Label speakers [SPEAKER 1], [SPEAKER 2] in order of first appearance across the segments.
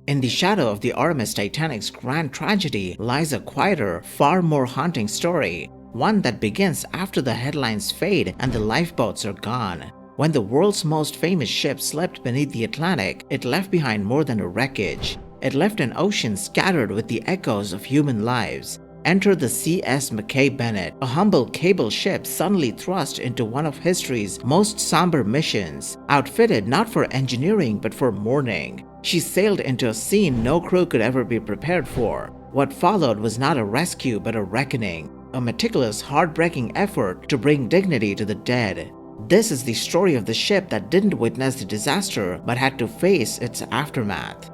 [SPEAKER 1] In the shadow of the RMS Titanic's grand tragedy lies a quieter, far more haunting story, one that begins after the headlines fade and the lifeboats are gone. When the world's most famous ship slipped beneath the Atlantic, it left behind more than a wreckage. It left an ocean scattered with the echoes of human lives. Enter the CS Mackay-Bennett, a humble cable ship suddenly thrust into one of history's most somber missions, outfitted not for engineering but for mourning. She sailed into a scene no crew could ever be prepared for. What followed was not a rescue but a reckoning, a meticulous, heartbreaking effort to bring dignity to the dead. This is the story of the ship that didn't witness the disaster but had to face its aftermath.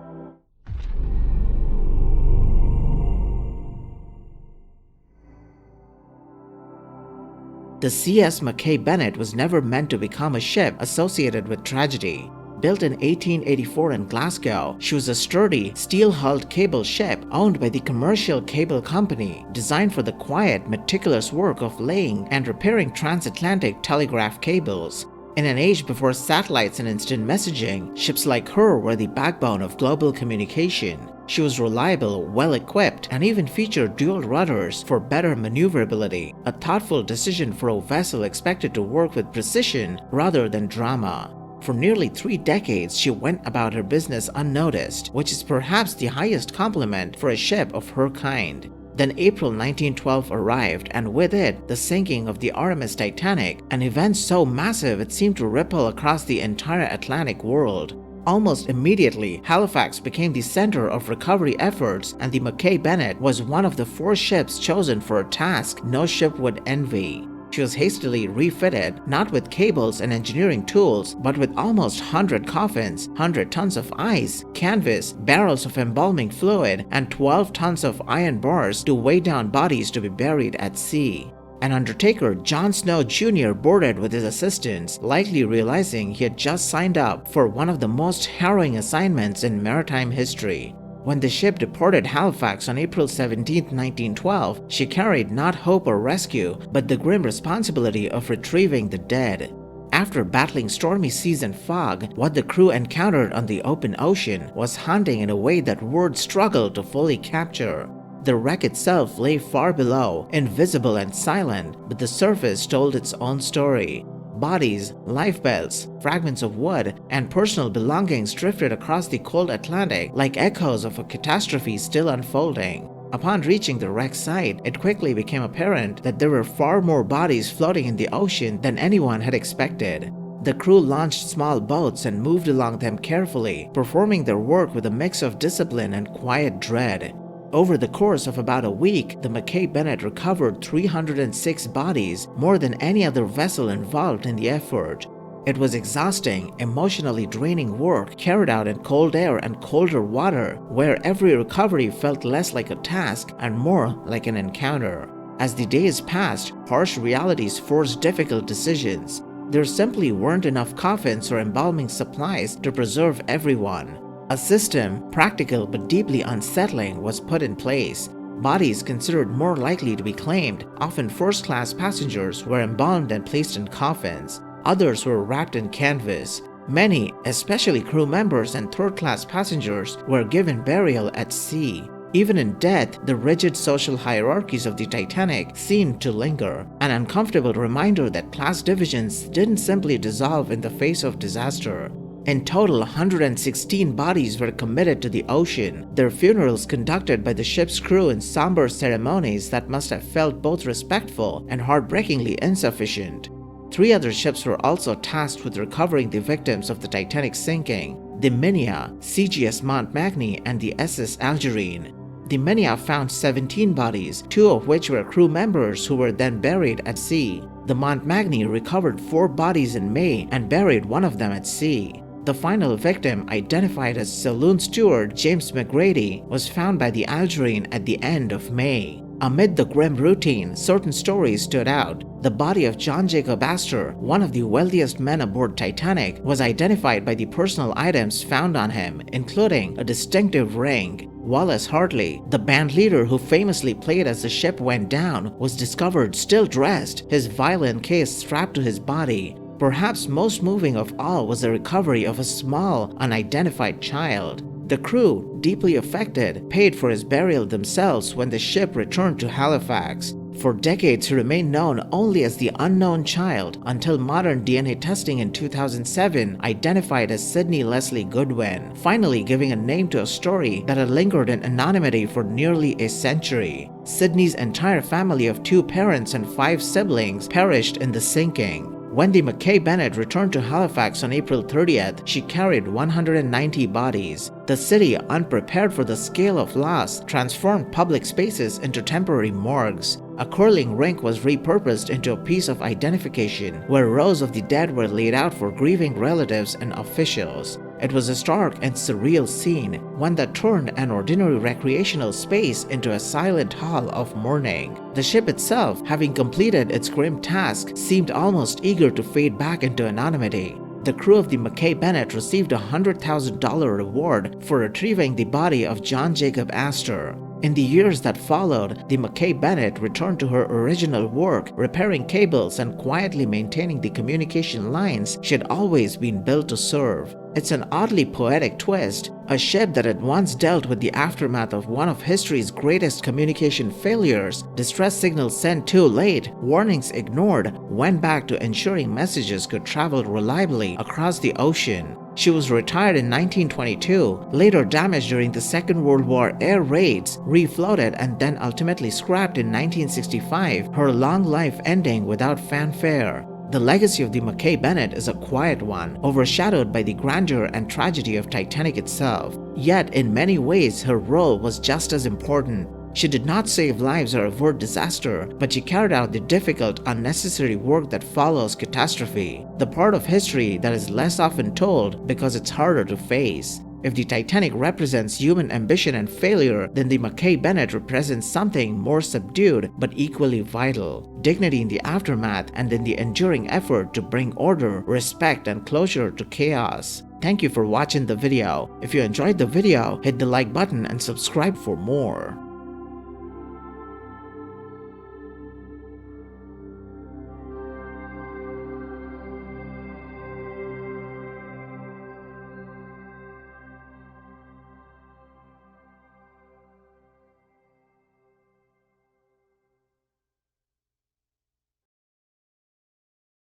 [SPEAKER 1] The CS Mackay-Bennett was never meant to become a ship associated with tragedy. Built in 1884 in Glasgow, she was a sturdy, steel-hulled cable ship owned by the Commercial Cable Company, designed for the quiet, meticulous work of laying and repairing transatlantic telegraph cables. In an age before satellites and instant messaging, ships like her were the backbone of global communication. She was reliable, well-equipped, and even featured dual rudders for better maneuverability, a thoughtful decision for a vessel expected to work with precision rather than drama. For nearly 3 decades, she went about her business unnoticed, which is perhaps the highest compliment for a ship of her kind. Then April 1912 arrived, and with it, the sinking of the RMS Titanic, an event so massive it seemed to ripple across the entire Atlantic world. Almost immediately, Halifax became the center of recovery efforts, and the Mackay-Bennett was one of the 4 ships chosen for a task no ship would envy. She was hastily refitted, not with cables and engineering tools, but with almost 100 coffins, 100 tons of ice, canvas, barrels of embalming fluid, and 12 tons of iron bars to weigh down bodies to be buried at sea. An undertaker, John Snow Jr., boarded with his assistants, likely realizing he had just signed up for one of the most harrowing assignments in maritime history. When the ship departed Halifax on April 17, 1912, she carried not hope or rescue, but the grim responsibility of retrieving the dead. After battling stormy seas and fog, what the crew encountered on the open ocean was haunting in a way that words struggle to fully capture. The wreck itself lay far below, invisible and silent, but the surface told its own story. Bodies, life belts, fragments of wood, and personal belongings drifted across the cold Atlantic like echoes of a catastrophe still unfolding. Upon reaching the wreck site, it quickly became apparent that there were far more bodies floating in the ocean than anyone had expected. The crew launched small boats and moved along them carefully, performing their work with a mix of discipline and quiet dread. Over the course of about a week, the Mackay-Bennett recovered 306 bodies, more than any other vessel involved in the effort. It was exhausting, emotionally draining work carried out in cold air and colder water, where every recovery felt less like a task and more like an encounter. As the days passed, harsh realities forced difficult decisions. There simply weren't enough coffins or embalming supplies to preserve everyone. A system, practical but deeply unsettling, was put in place. Bodies considered more likely to be claimed, often first-class passengers, were embalmed and placed in coffins. Others were wrapped in canvas. Many, especially crew members and third-class passengers, were given burial at sea. Even in death, the rigid social hierarchies of the Titanic seemed to linger, an uncomfortable reminder that class divisions didn't simply dissolve in the face of disaster. In total, 116 bodies were committed to the ocean, their funerals conducted by the ship's crew in somber ceremonies that must have felt both respectful and heartbreakingly insufficient. 3 other ships were also tasked with recovering the victims of the Titanic's sinking: the Minia, CGS Montmagny, and the SS Algerine. The Minia found 17 bodies, 2 of which were crew members who were then buried at sea. The Montmagny recovered 4 bodies in May and buried one of them at sea. The final victim, identified as saloon steward James McGrady, was found by the Algerine at the end of May. Amid the grim routine, certain stories stood out. The body of John Jacob Astor, one of the wealthiest men aboard Titanic, was identified by the personal items found on him, including a distinctive ring. Wallace Hartley, the band leader who famously played as the ship went down, was discovered still dressed, his violin case strapped to his body. Perhaps most moving of all was the recovery of a small, unidentified child. The crew, deeply affected, paid for his burial themselves when the ship returned to Halifax. For decades, he remained known only as the unknown child until modern DNA testing in 2007 identified as Sydney Leslie Goodwin, finally giving a name to a story that had lingered in anonymity for nearly a century. Sydney's entire family of 2 parents and 5 siblings perished in the sinking. When the Mackay-Bennett returned to Halifax on April 30th, she carried 190 bodies. The city, unprepared for the scale of loss, transformed public spaces into temporary morgues. A curling rink was repurposed into a piece of identification, where rows of the dead were laid out for grieving relatives and officials. It was a stark and surreal scene, one that turned an ordinary recreational space into a silent hall of mourning. The ship itself, having completed its grim task, seemed almost eager to fade back into anonymity. The crew of the Mackay-Bennett received a $100,000 reward for retrieving the body of John Jacob Astor. In the years that followed, the Mackay-Bennett returned to her original work, repairing cables and quietly maintaining the communication lines she had always been built to serve. It's an oddly poetic twist. A ship that had once dealt with the aftermath of one of history's greatest communication failures, distress signals sent too late, warnings ignored, went back to ensuring messages could travel reliably across the ocean. She was retired in 1922, later damaged during the Second World War air raids, refloated and then ultimately scrapped in 1965, her long life ending without fanfare. The legacy of the Mackay-Bennett is a quiet one, overshadowed by the grandeur and tragedy of Titanic itself. Yet, in many ways, her role was just as important. She did not save lives or avert disaster, but she carried out the difficult, unnecessary work that follows catastrophe, the part of history that is less often told because it's harder to face. If the Titanic represents human ambition and failure, then the Mackay-Bennett represents something more subdued but equally vital: dignity in the aftermath and in the enduring effort to bring order, respect, and closure to chaos. Thank you for watching the video. If you enjoyed the video, hit the like button and subscribe for more.